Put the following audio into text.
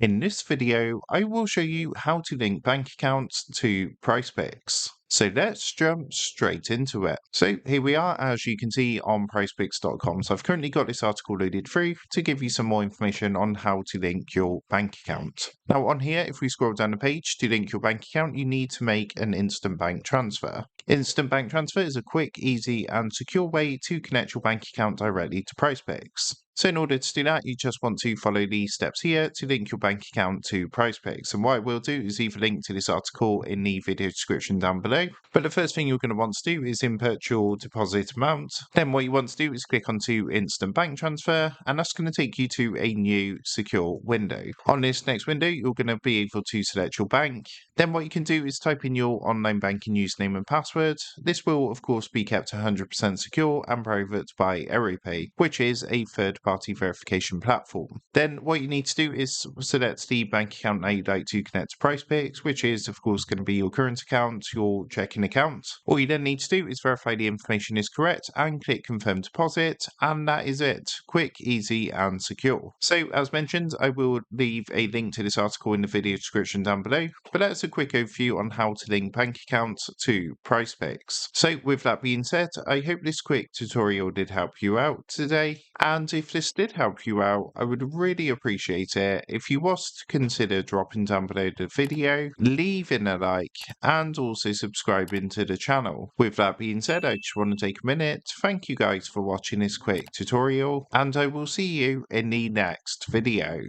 In this video, I will show you how to link bank accounts to Prizepicks. So let's jump straight into it. So here we are, as you can see on Prizepicks.com. So I've currently got this article loaded through to give you some more information on how to link your bank account. Now on here, if we scroll down the page to link your bank account, you need to make an instant bank transfer. Instant bank transfer is a quick, easy and secure way to connect your bank account directly to Prizepicks. So in order to do that, you just want to follow these steps here to link your bank account to Prizepicks. And what I will do is leave a link to this article in the video description down below. But the first thing you're going to want to do is input your deposit amount. Then what you want to do is click onto Instant Bank Transfer, and that's going to take you to a new secure window. On this next window, you're going to be able to select your bank. Then what you can do is type in your online banking username and password. This will, of course, be kept 100% secure and private by AeroPay, which is a third-party verification platform. Then what you need to do is select the bank account that you'd like to connect to Prizepicks, which is, of course, going to be your current account, your checking account. All you then need to do is verify the information is correct and click Confirm Deposit, and that is it. Quick, easy, and secure. So, as mentioned, I will leave a link to this article in the video description down below, but that's a quick overview on how to link bank accounts to Prizepicks. So, with that being said, I hope this quick tutorial did help you out today, and if this did help you out, I would really appreciate it if you was to consider dropping down below the video, leaving a like, and also subscribing to the channel. With that being said, I just want to take a minute to thank you guys for watching this quick tutorial, and I will see you in the next video.